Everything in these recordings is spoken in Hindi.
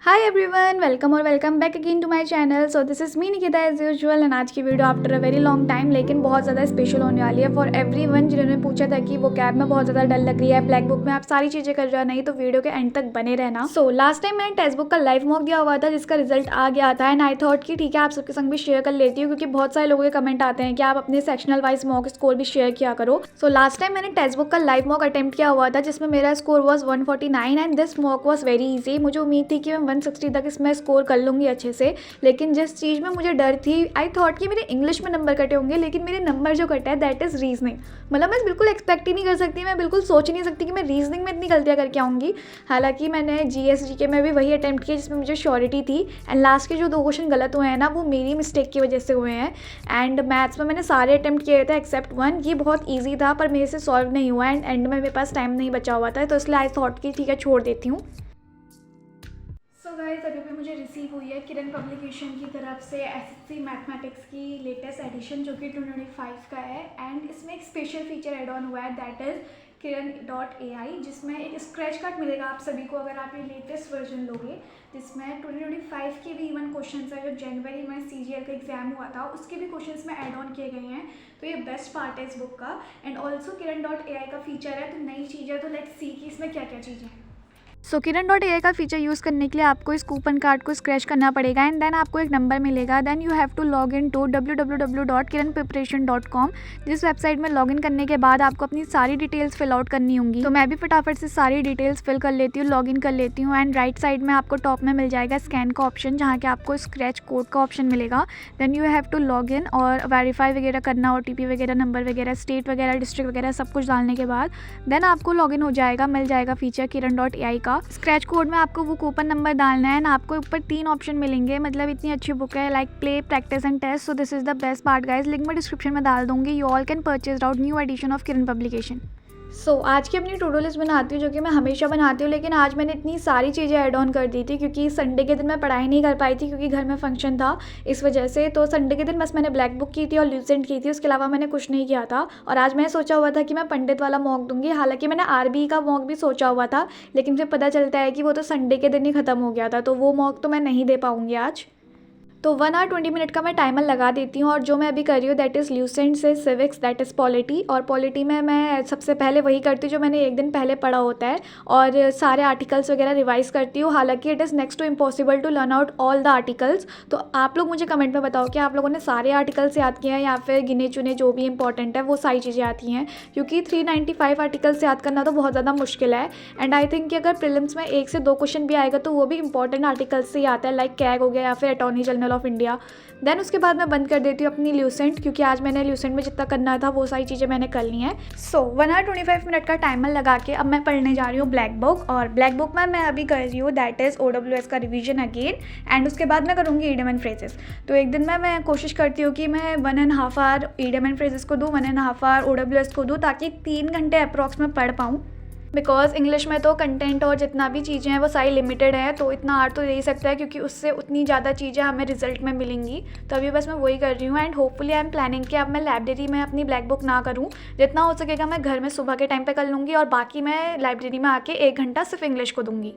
हाय एवरीवन, वेलकम और welcome back again to my channel. So this is me Nikita as usual and आज की video after a very long time लेकिन बहुत ज़्यादा स्पेशल होने वाली है फॉर एवरीवन जिन्होंने पूछा था कि वो कैब में बहुत ज़्यादा डर लग रही है, ब्लैक बुक में आप सारी चीज़ें कर रहे हो, नहीं तो वीडियो के एंड तक बने रहना। सो लास्ट टाइम मैंने टेक्स्ट बुक का लाइव मॉक दिया हुआ था जिसका रिजल्ट आ गया था एंड आई थॉट कि ठीक है आप सबके संग भी शेयर कर लेती हूँ क्योंकि बहुत सारे लोगों के कमेंट आते हैं कि आप अपने सेक्शनल वाइज मॉक स्कोर भी शेयर किया करो। सो लास्ट टाइम मैंने टेक्स्ट बुक का लाइव मॉक अटेम्प्ट किया हुआ था जिसमें मेरा score was 149 and this mock was very easy. मुझे उम्मीद थी कि मैं 160 तक इसमें स्कोर कर लूँगी अच्छे से, लेकिन जिस चीज़ में मुझे डर थी आई थॉट कि मेरे इंग्लिश में नंबर कटे होंगे, लेकिन मेरे नंबर जो कटे हैं दैट इज़ रीजनिंग। मतलब मैं बिल्कुल एक्सपेक्ट ही नहीं कर सकती, मैं बिल्कुल सोच ही नहीं सकती कि मैं रीजनिंग में इतनी गलतियाँ करके आऊँगी। हालांकि मैंने GS GK में भी वही अटैम्प्ट किया जिसमें मुझे श्योरिटी थी एंड लास्ट के जो 2 क्वेश्चन गलत हुए हैं ना वो मेरी मिस्टेक की वजह से हुए हैं। एंड मैथ्स में मैंने सारे अटैम्प्ट किए थे एक्सेप्ट 1, ये बहुत ईजी था पर मेरे से सॉल्व नहीं हुआ एंड एंड में मेरे पास टाइम नहीं बचा हुआ था, तो इसलिए आई थॉट कि ठीक है छोड़ देती हूँ। सो गाइस, अभी भी मुझे रिसीव हुई है किरण पब्लिकेशन की तरफ से SSC मैथमेटिक्स की लेटेस्ट एडिशन जो कि 2025 का है एंड इसमें एक स्पेशल फीचर एड ऑन हुआ है दैट इज़ kiran.ai, जिसमें एक स्क्रैच कार्ड मिलेगा आप सभी को अगर आप ये लेटेस्ट वर्जन लोगे, जिसमें 2025 के भी इवन क्वेश्चंस है जो जनवरी में CGL का एग्जाम हुआ था उसके भी क्वेश्चंस में ऐड ऑन किए गए हैं। तो ये बेस्ट पार्ट है इस बुक का एंड ऑल्सो kiran.ai का फीचर है, तो नई चीज़ है, तो लेट्स सी कि इसमें क्या क्या चीज़ें हैं। सो kiran.ai का फीचर यूज़ करने के लिए आपको इस कूपन कार्ड को स्क्रैच करना पड़ेगा एंड देन आपको एक नंबर मिलेगा। Then you have to log in to www.kiranpreparation.com। जिस वेबसाइट में लॉगिन करने के बाद आपको अपनी सारी डिटेल्स फिल आउट करनी होंगी। तो मैं भी फटाफट से सारी डिटेल्स फिल कर लेती हूँ, लॉगिन कर लेती हूँ एंड राइट साइड में आपको टॉप में मिल जाएगा स्कैन का ऑप्शन जहाँ के आपको स्क्रैच कोड का ऑप्शन मिलेगा। Then you have to log in और वेरीफाई वगैरह करना, OTP वगैरह, नंबर वगैरह, स्टेट वगैरह, डिस्ट्रिक्ट वगैरह सब कुछ डालने के बाद देन आपको लॉगिन हो जाएगा, मिल जाएगा फीचर kiran.ai का। स्क्रैच कोड में आपको वो कूपन नंबर डालना है एंड आपको ऊपर 3 ऑप्शन मिलेंगे। मतलब इतनी अच्छी बुक है, like play, practice and test. So this is the best part guys. Link मैं डिस्क्रिप्शन में डाल दूंगी। You all can purchase out new edition of Kiran publication. आज की अपनी टू डू लिस्ट बनाती हूँ जो कि मैं हमेशा बनाती हूँ, लेकिन आज मैंने इतनी सारी चीज़ें ऐड ऑन कर दी थी क्योंकि संडे के दिन मैं पढ़ाई नहीं कर पाई थी क्योंकि घर में फंक्शन था इस वजह से। तो संडे के दिन बस मैंने ब्लैक बुक की थी और ल्यूसेंट की थी, उसके अलावा मैंने कुछ नहीं किया था। और आज मैं सोचा हुआ था कि मैं पंडित वाला मॉक दूंगी, हालांकि मैंने RBE का मॉक भी सोचा हुआ था, लेकिन फिर पता चलता है कि वो तो संडे के दिन ही ख़त्म हो गया था, तो वो मॉक तो मैं नहीं दे पाऊँगी आज। तो 1 आवर 20 मिनट का मैं टाइमर लगा देती हूँ और जो मैं अभी कर रही हूँ दैट इज़ ल्यूसेंट से सिविक्स, दैट इज़ पॉलिटी। और पॉलिटी में मैं सबसे पहले वही करती हूँ जो मैंने एक दिन पहले पढ़ा होता है और सारे आर्टिकल्स वगैरह रिवाइज करती हूँ। हालांकि it is next to impossible to learn out all the articles. तो आप लोग मुझे कमेंट में बताओ कि आप लोगों ने सारे आर्टिकल्स याद किए हैं या फिर गिने चुने जो भी इंपॉर्टेंट है वो सारी चीज़ें आती हैं, क्योंकि 395 आर्टिकल्स याद करना तो बहुत ज़्यादा मुश्किल है। एंड आई थिंक कि अगर प्रीलिम्स में 1 से 2 क्वेश्चन भी आएगा तो वो भी इंपॉर्टेंट आर्टिकल्स से ही आता है, लाइक कैग हो गया या फिर attorney general of India. Then उसके बाद मैं बंद कर देती हूँ अपनी ल्यूसेंट, क्योंकि आज मैंने ल्यूसेंट में जितना करना था वो सारी चीज़ें मैंने कर ली हैं। 1 आवर 25 मिनट का टाइमर लगा के अब मैं पढ़ने जा रही हूँ ब्लैक बुक। और ब्लैक बुक में मैं अभी कर रही हूँ दैट इज़ OWS का रिवीजन अगेन एंड उसके बाद मैं करूँगी ईडियम एंड फ्रेजेस। तो एक दिन में मैं कोशिश करती हूँ कि मैं 1.5 आवर ईडियम एंड फ्रेजेस को दूँ, 1.5 आवर OWS को दूँ, ताकि 3 घंटे अप्रॉक्स में पढ़ पाऊँ। बिकॉज इंग्लिश में तो कंटेंट और जितना भी चीज़ें हैं वो सारी लिमिटेड है, तो इतना आर्ट तो दे ही सकता है क्योंकि उससे उतनी ज़्यादा चीज़ें हमें रिजल्ट में मिलेंगी। तो अभी बस मैं वही कर रही हूँ and hopefully I am planning कि अब मैं लाइब्रेरी में अपनी ब्लैक बुक ना करूँ, जितना हो सकेगा मैं घर में सुबह के टाइम पे कर लूँगी और बाकी मैं लाइब्रेरी में आके 1 घंटा सिर्फ इंग्लिश को दूँगी।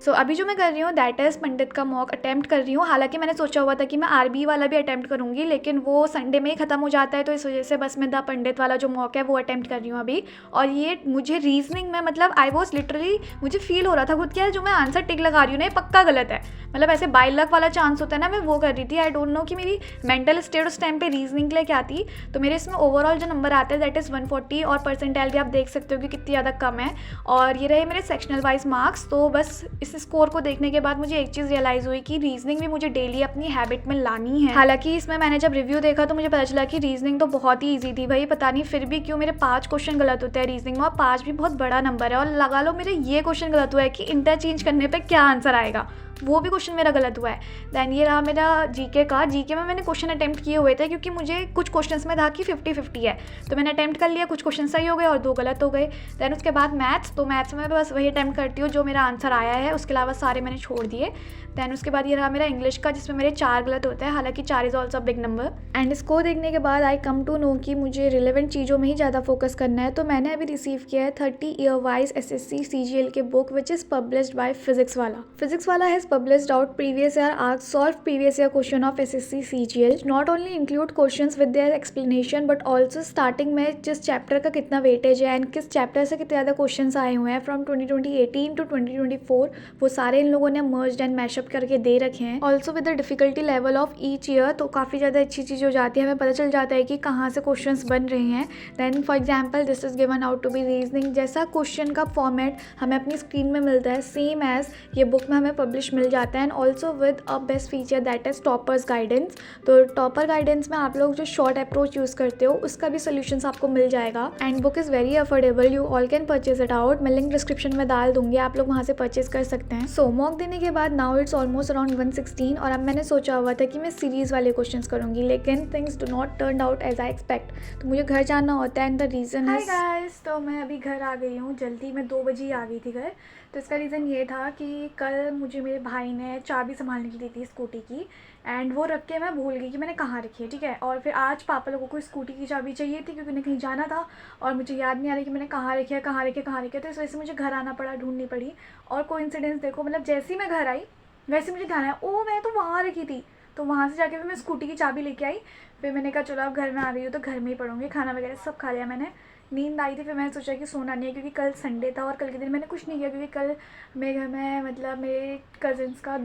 अभी जो मैं कर रही हूँ दैट इज़ पंडित का मॉक अटैम्प्ट कर रही हूँ। हालांकि मैंने सोचा हुआ था कि मैं RBE वाला भी अटैम्प्ट करूँगी, लेकिन वो संडे में ही ख़त्म हो जाता है, तो इस वजह से बस मैं द पंडित वाला जो मॉक है वो अटैम्प्ट कर रही हूँ अभी। और ये मुझे रीजनिंग में मतलब आई वॉज लिटरली, मुझे फील हो रहा था खुद क्या है जो मैं आंसर टिक लगा रही हूँ ना ये पक्का गलत है। मतलब ऐसे बाय लक वाला चांस होता है ना, मैं वो कर रही थी। आई डोंट नो कि मेरी मेंटल स्टेट उस टाइम पे रीजनिंग के लिए क्या थी। तो मेरे इसमें ओवरऑल जो नंबर आता है दैट इज़ 140 और परसेंटाइल भी आप देख सकते हो कि कितनी ज़्यादा कम है। और ये रहे मेरे सेक्शनल वाइज मार्क्स। तो बस इस स्कोर को देखने के बाद मुझे एक चीज़ रियलाइज़ हुई कि रीजनिंग भी मुझे डेली अपनी हैबिट में लानी है। हालांकि इसमें मैंने जब रिव्यू देखा तो मुझे पता चला कि रीजनिंग तो बहुत ही ईजी थी भाई, पता नहीं फिर भी क्यों मेरे 5 क्वेश्चन गलत होते हैं रीजनिंग में, और 5 भी बहुत बड़ा नंबर है। और लगा लो मेरे ये क्वेश्चन गलत हुआ है कि इंटरचेंज करने पर क्या आंसर आएगा, वो भी क्वेश्चन मेरा गलत हुआ है। दैन ये रहा मेरा GK का। GK में मैंने क्वेश्चन अटैम्प्ट किए हुए थे क्योंकि मुझे कुछ क्वेश्चंस में था कि 50-50 है, तो मैंने अटैम्प्ट कर लिया, कुछ क्वेश्चन सही हो गए और 2 गलत हो गए। दैन उसके बाद मैथ्स, तो मैथ्स में बस वही अटैम्प्ट करती हूँ जो मेरा आंसर आया है, उसके अलावा सारे मैंने छोड़ दिए। दैन उसके बाद ये रहा मेरा इंग्लिश का जिसमें मेरे 4 गलत होते हैं, हालांकि 4 is also big number. And इसको देखने के बाद आई कम टू नो कि मुझे रिलेवेंट चीज़ों में ही ज़्यादा फोकस करना है। तो मैंने अभी रिसीव किया है 30 ईयर वाइज SSC CGL के book which is published by physics वाला। फिजिक्स वाला has published out previous year asked solve previous year question of SSC CGL. Not only include questions with their explanation but also starting में जिस चैप्टर का कितना वेटेज है एंड किस चैप्टर से कितने ज़्यादा क्वेश्चंस आए हुए हैं फ्रॉम 2018 टू 2024, वो सारे इन लोगों ने मर्ज्ड एंड मैशअप करके दे रखे हैं. Also with the difficulty level of each year, तो काफ़ी ज़्यादा अच्छी चीज़ हो जाती है, हमें पता चल जाता है कि कहाँ से क्वेश्चन बन रहे हैं. Then for example this is given out to be reasoning, जैसा क्वेश्चन का फॉर्मेट हमें अपनी स्क्रीन में मिलता है सेम एज ये बुक में हमें पब्लिश मिल जाता है. And also with a best feature that is toppers guidance. तो टॉपर गाइडेंस में आप लोग जो शॉर्ट अप्रोच यूज़ करते हो उसका भी सोल्यूशंस आपको मिल जाएगा. And book is very affordable, you all can purchase it out. मैं लिंक डिस्क्रिप्शन में डाल दूंगी, आप लोग वहाँ से परचेज कर सकते हैं. सो मॉक देने के बाद नाउ इट्स ऑलमोस्ट अराउंड 116 और अब मैंने सोचा हुआ था कि मैं सीरीज़ वाले क्वेश्चंस करूँगी, लेकिन things do not turn out as I expect. तो मुझे घर जाना होता है and the reason is, hi guys, तो मैं अभी घर आ गई हूँ जल्दी, मैं 2 बजे ही आ गई थी घर. तो इसका रीज़न ये था कि कल मुझे मेरे भाई ने चाबी संभालने के लिए दी थी स्कूटी की एंड वो रख के मैं भूल गई कि मैंने कहाँ रखी है. ठीक है, और फिर आज पापा लोगों को स्कूटी की चाबी चाहिए थी क्योंकि उन्हें कहीं जाना था और मुझे याद नहीं आ रही कि मैंने कहाँ रखी है कहाँ रखी है कहाँ रखी है. तो इस वजह से मुझे घर आना पड़ा, ढूंढनी पड़ी. और कोइंसिडेंस देखो, मतलब जैसे ही मैं घर आई वैसे मुझे ध्यान आया, ओ मैं तो वहाँ रखी थी. तो वहाँ से जाके फिर मैं स्कूटी की चाबी लेके आई. फिर मैंने कहा चलो अब घर में आ गई हूँ तो घर में ही पढ़ूंगी. खाना वगैरह सब खा लिया मैंने, नींद आई थी. फिर मैंने सोचा कि सोना नहीं है क्योंकि कल संडे था और कल के दिन मैंने कुछ नहीं किया क्योंकि कल मेरे घर में मतलब मेरे कज़न्स का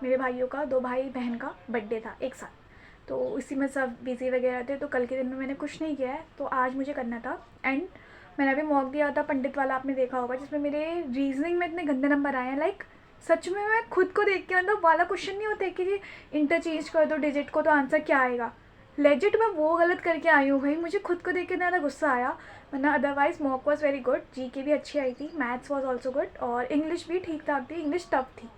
मेरे भाइयों का 2 भाई बहन का बर्थडे था एक साथ. तो इसी में सब बिज़ी वगैरह थे. तो कल के दिन में मैंने कुछ नहीं किया है, तो आज मुझे करना था. एंड मैंने अभी मॉक दिया था पंडित वाला, आपने देखा होगा, जिसमें मेरे रीजनिंग में इतने गंदे नंबर आए हैं. लाइक सच में मैं खुद को देख के मतलब वाला क्वेश्चन नहीं होता कि जी इंटरचेंज कर दो डिजिट को तो आंसर क्या आएगा. लेजिट मैं वो गलत करके आई हूँ भाई, मुझे खुद को देख के ज़्यादा गुस्सा आया. वरना otherwise mock was very good, GK भी अच्छी आई थी, मैथ्स वॉज ऑल्सो गुड और इंग्लिश भी ठीक ठाक थी. इंग्लिश टफ थी,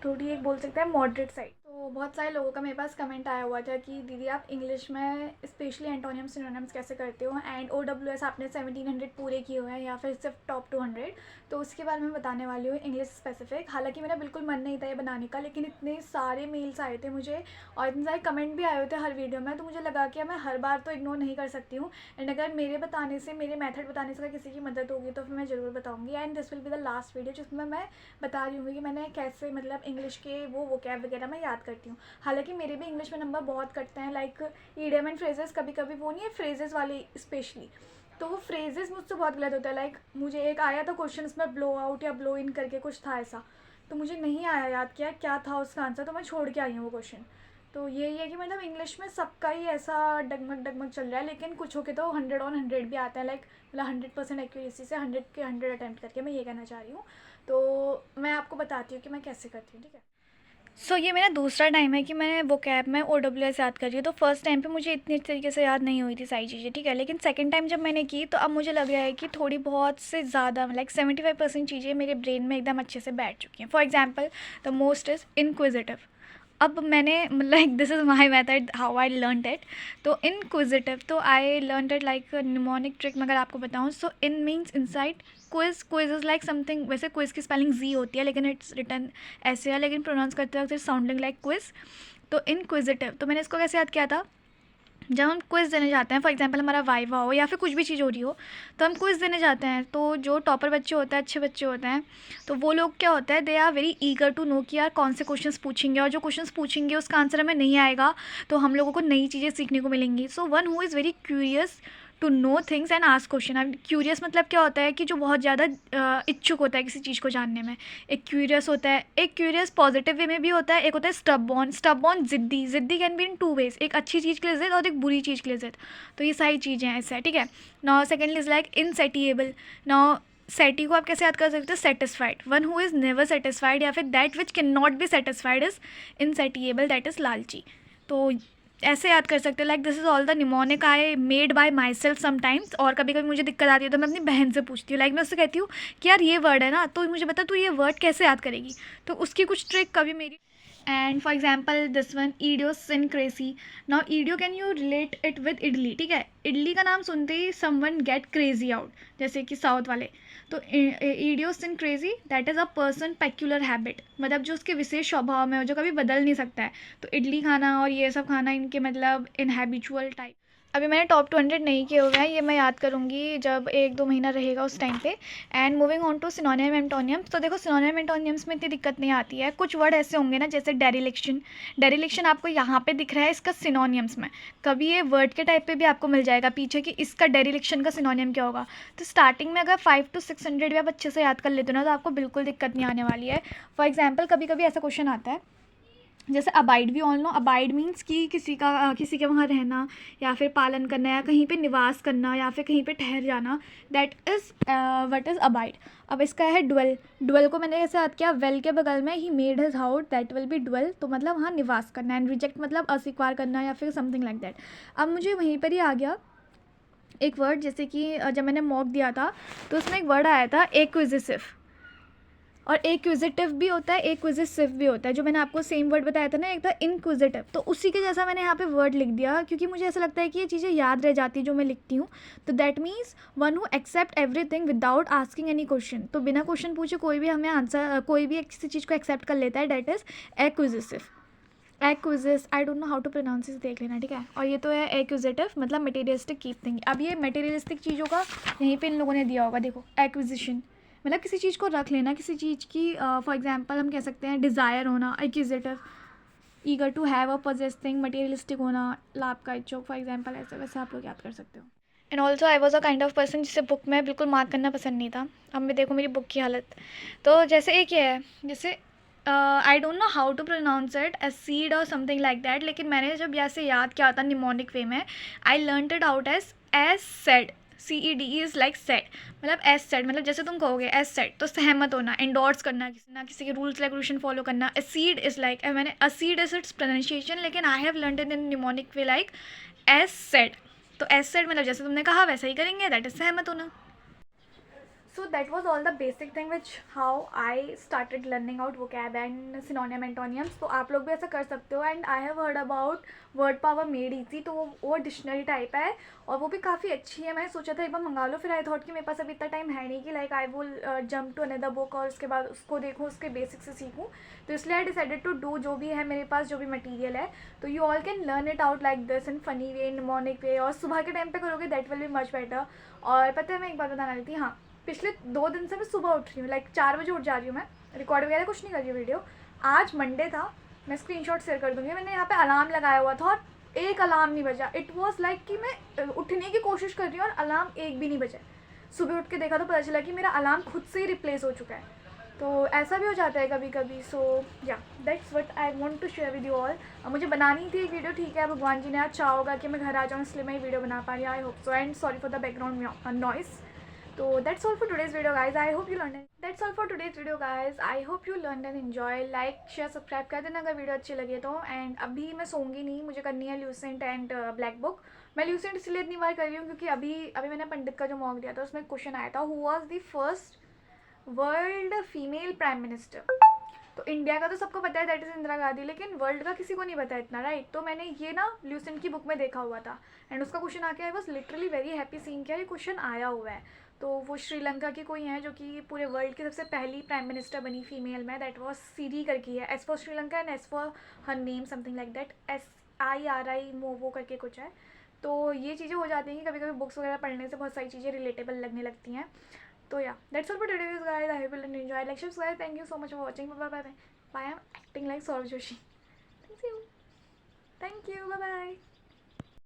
थोड़ी एक बोल सकते हैं मॉडरेट साइड. तो बहुत सारे लोगों का मेरे पास कमेंट आया हुआ था कि दीदी आप इंग्लिश में स्पेशली एंटोनियम सिनोनिम्स कैसे करते हो एंड OWS आपने 1700 पूरे किए हुए हैं या फिर सिर्फ टॉप 200. तो उसके बारे में बताने वाली हूँ इंग्लिश स्पेसिफिक. हालांकि मेरा बिल्कुल मन नहीं था ये बनाने का, लेकिन इतने सारे मेल्स आए थे मुझे और इतने सारे कमेंट भी आए हुए थे हर वीडियो में, तो मुझे लगा कि मैं हर बार तो इग्नोर नहीं कर सकती हूँ. एंड अगर मेरे बताने से, मेरे मेथड बताने से किसी की मदद होगी तो फिर मैं ज़रूर बताऊँगी. And this will be the last video जिसमें मैं बता रही हूँ कि मैंने कैसे मतलब इंग्लिश के वो कैब वगैरह मैं याद करती हूँ. हालांकि मेरे भी इंग्लिश में नंबर बहुत कटते हैं, लाइक ईडियम एंड फ्रेजेस, कभी कभी वो नहीं है फ्रेजेस वाले स्पेशली, तो वो फ्रेजेस मुझसे बहुत गलत होता है. लाइक मुझे एक आया था क्वेश्चन उसमें ब्लो आउट या ब्लो इन करके कुछ था ऐसा, तो मुझे नहीं आया याद किया क्या था उसका आंसर, तो मैं छोड़ के आई हूँ वो क्वेश्चन. तो यही है कि मतलब इंग्लिश में सबका ही ऐसा डगमग डगमग चल रहा है, लेकिन कुछ के तो 100 on 100 भी आता है. लाइक मतलब 100% एक्यूरेसी से 100 के 100 अटैम्प्ट करके मैं ये कहना चाह रही हूँ. तो मैं आपको बताती हूँ कि मैं कैसे करती हूँ. ठीक है, ये मेरा दूसरा टाइम है कि मैं वो कैब में OWS याद कर रही हूँ. तो फर्स्ट टाइम पे मुझे इतनी तरीके से याद नहीं हुई थी सारी चीज़ें. ठीक है, लेकिन सेकंड टाइम जब मैंने की तो अब मुझे लग रहा है कि थोड़ी बहुत से ज़्यादा लाइक 75% चीज़ें मेरे ब्रेन में एकदम अच्छे से बैठ चुकी हैं. For example the most is inquisitive. अब मैंने like this is my method how I learn it. तो इनक्विजिटिव तो I learn it like mnemonic trick. मगर आपको बताऊँ so in means inside quiz. Quiz is like something, वैसे क्विज की स्पेलिंग जी होती है लेकिन इट्स रिटन ऐसे है, लेकिन प्रोनाउंस करते वक्त इट्स साउंडिंग लाइक क्विज. तो इनक्विजिटिव, तो मैंने इसको कैसे याद किया था, जब हम क्विज़ देने जाते हैं, फॉर एग्जांपल हमारा वाइवा हो या फिर कुछ भी चीज़ हो रही हो, तो हम क्विज़ देने जाते हैं. तो जो टॉपर बच्चे होते हैं, अच्छे बच्चे होते हैं, तो वो लोग क्या होता है, they are very eager to know कि यार कौन से क्वेश्चंस पूछेंगे और जो क्वेश्चंस पूछेंगे उसका आंसर हमें नहीं आएगा तो हम लोगों को नई चीज़ें सीखने को मिलेंगी. So one who is very curious to know things and ask question. अब क्यूरियस मतलब क्या होता है कि जो बहुत ज़्यादा इच्छुक होता है किसी चीज़ को जानने में, एक क्यूरियस होता है. एक क्यूरियस पॉजिटिव वे में भी होता है, एक होता है स्टबबॉर्न. स्टबबॉर्न जिद्दी. जिद्दी कैन बी इन 2 ways, एक अच्छी चीज़ के लिए जिद और एक बुरी चीज़ के लिए जिद. तो ये सारी चीज़ें हैं ऐसा. ठीक है, now secondly is like insatiable. नाउ सेटी को आप कैसे याद कर सकते हो, satisfied. One who is never satisfied या फिर that which can not be satisfied is insatiable, that is लालची. तो ऐसे याद कर सकते हो. Like this is all the mnemonic I made by myself sometimes. और कभी कभी मुझे दिक्कत आती है तो मैं अपनी बहन से पूछती हूँ. लाइक मैं उससे कहती हूँ कि यार ये वर्ड है ना, तो मुझे बता तू ये वर्ड कैसे याद करेगी. तो उसकी कुछ ट्रिक कभी मेरी. And for example this one idiosyncrasy. Now idio can you relate it with idli. ठीक है, इडली का नाम सुनते ही समवन गेट क्रेजी आउट, जैसे कि साउथ वाले. तो idiosyncrasy that is a person peculiar habit, मतलब जो उसके विशेष स्वभाव में हो जो कभी बदल नहीं सकता है. तो इडली खाना और ये सब खाना इनके मतलब इन हैबिचुअल टाइप. अभी मैंने टॉप 200 नहीं किए हुए हैं, ये मैं याद करूँगी जब 1-2 महीना रहेगा उस टाइम पे। And moving on to synonym antonyms. तो देखो सिनोनिम एंटोनियम्स में इतनी दिक्कत नहीं आती है। कुछ वर्ड ऐसे होंगे ना, जैसे डेरिलेक्शन। डेरिलेक्शन आपको यहाँ पे दिख रहा है इसका सिनोनियम्स में, कभी ये वर्ड के टाइप पे भी आपको मिल जाएगा पीछे कि इसका डेरिलेक्शन का सिनोनियम क्या होगा। तो स्टार्टिंग में अगर 5 to 600 भी आप अच्छे से याद कर लेते हो ना, तो आपको बिल्कुल दिक्कत नहीं आने वाली है। फॉर एग्जाम्पल कभी कभी ऐसा क्वेश्चन आता है, जैसे अबाइड भी ऑल नो। अबाइड मीन्स कि किसी के वहाँ रहना, या फिर पालन करना, या कहीं पे निवास करना, या फिर कहीं पे ठहर जाना। That is what is abide. अब इसका है ड्वेल। ड्वेल को मैंने ऐसे याद किया, वेल के बगल में ही made his house, that will be dwell. तो मतलब वहाँ निवास करना। एंड रिजेक्ट मतलब अस्वीकार करना, या फिर समथिंग लाइक दैट। अब मुझे वहीं पर ही आ गया एक वर्ड, जैसे कि जब मैंने मॉक दिया था तो उसमें एक वर्ड आया था एक्विजिसिव। और एक्विजिटिव भी होता है, एक्विजिसिव भी होता है। जो मैंने आपको सेम वर्ड बताया था ना, एक था इनक्विजिटिव, तो उसी के जैसा मैंने यहाँ पे वर्ड लिख दिया, क्योंकि मुझे ऐसा लगता है कि ये चीज़ें याद रह जाती जो मैं लिखती हूँ। तो that means one who accept everything without asking any question. तो बिना क्वेश्चन पूछे कोई भी हमें आंसर, कोई भी किसी चीज़ को एक्सेप्ट कर लेता है, that is acquisitive. Acquis, I don't know how to pronounce, इसे देख लेना, ठीक है। और ये तो है एक्विजिटिव, मतलब मटेरियलिस्टिक कीप थिंग। अब ये मटेरियलिस्टिक चीज़ों का यहीं पे इन लोगों ने दिया होगा, देखो एक्विजिशन मतलब किसी चीज़ को रख लेना, किसी चीज़ की फॉर एग्जांपल हम कह सकते हैं डिज़ायर होना, acquisitive. Eager to have a possess thing, materialistic होना, लाभ का इच्छुक, फॉर एग्जांपल ऐसे वैसे आप लोग याद कर सकते हो। And also I was a kind of person जिसे बुक में बिल्कुल मार्क करना पसंद नहीं था। अब मैं देखो मेरी बुक की हालत। तो जैसे एक ये है, जैसे I don't know how to pronounce it, accede और समथिंग लाइक दैट, लेकिन मैंने जब ऐसे याद किया था निमोनिक वे में, I learn it out as said. CED is like said, मतलब एज सेड, मतलब जैसे तुम कहोगे एज सेड, तो सहमत होना, एंडोर्स करना, किसी के रूल्स रेगुलेशन फॉलो करना। एसीड इज़ लाइक, मैंने असीड इज इट्स प्रोनाउंसिएशन, लेकिन I have learn it in mnemonic way like as said. तो एज सेड मतलब जैसे तुमने कहा वैसा ही करेंगे, दैट इज सहमत होना। So that was all the basic thing which how I started learning out vocab and synonym antonyms. तो आप लोग भी ऐसा कर सकते हो। And I have heard about word power made easy, तो वो डिक्शनरी टाइप है और वो भी काफ़ी अच्छी है। मैंने सोचा था एक बार मंगा लो, फिर आई थॉट कि मेरे पास अभी इतना टाइम है नहीं कि like I will jump to another book और उसके बाद उसको देखूँ, उसके बेसिक से सीखूँ। तो इसलिए आई डिसाइडेड टू डू जो भी है मेरे पास, जो भी मटीरियल है, तो you all can learn it out like this in funny way, in morning way, और सुबह के टाइम पे करोगे that will be much better. और पता है मैं एक बात बताने वाली थी, हाँ, पिछले 2 दिन से मैं सुबह उठ रही हूँ, लाइक 4 बजे उठ जा रही हूँ। मैं रिकॉर्ड वगैरह कुछ नहीं कर रही हूँ वीडियो। आज मंडे था, मैं स्क्रीनशॉट शेयर कर दूँगी। मैंने यहाँ पे अलार्म लगाया हुआ था और एक अलार्म नहीं बजा। इट वॉज लाइक कि मैं उठने की कोशिश कर रही हूँ और अलार्म एक भी नहीं बजा। सुबह उठ के देखा तो पता चला कि मेरा अलार्म खुद से ही रिप्लेस हो चुका है। तो ऐसा भी हो जाता है कभी कभी। So yeah that's what I want to share with you all. मुझे बनानी थी एक वीडियो, ठीक है, भगवान जी ने आज चाहा होगा कि मैं घर आ जाऊँ, इसलिए मैं ये वीडियो बना पा रही हूँ। I hope so, and sorry for the background noise. So that's all for today's video guys. I hope you learned it. That's all for today's video guys. I hope you learned and enjoy. Like, share, subscribe कर देना अगर वीडियो अच्छी लगे तो। एंड अभी मैं सोऊंगी नहीं, मुझे करनी है ल्यूसेंट एंड ब्लैक बुक। मैं ल्यूसेंट इसलिए इतनी बार कर रही हूँ क्योंकि अभी मैंने पंडित का जो मॉक दिया था उसमें क्वेश्चन आया था, who was the first world female prime minister. तो इंडिया का तो सबको पता है, दैट इज़ इंदिरा गांधी, लेकिन वर्ल्ड का किसी को नहीं पता इतना, राइट। तो मैंने ये ना ल्यूसेंट की बुक में देखा हुआ था एंड उसका क्वेश्चन आके I was literally very happy seeing कि ये क्वेश्चन आया हुआ है। तो वो श्रीलंका की कोई है जो कि पूरे वर्ल्ड की सबसे पहली प्राइम मिनिस्टर बनी फीमेल में, दैट वॉज सीरी करके है, S for Sri Lanka and S for her name something like that, SIRI Mofo करके कुछ है। तो ये चीज़ें हो जाती हैं कि कभी कभी बुक्स वगैरह पढ़ने से बहुत सारी चीज़ें रिलेटेबल लगने लगती हैं। तो yeah that's all for today guys. I hope you enjoy lectures guys. Thank you so much for watching. Bye bye. Why I'm acting like Saurav Joshi. Thank you. Bye bye.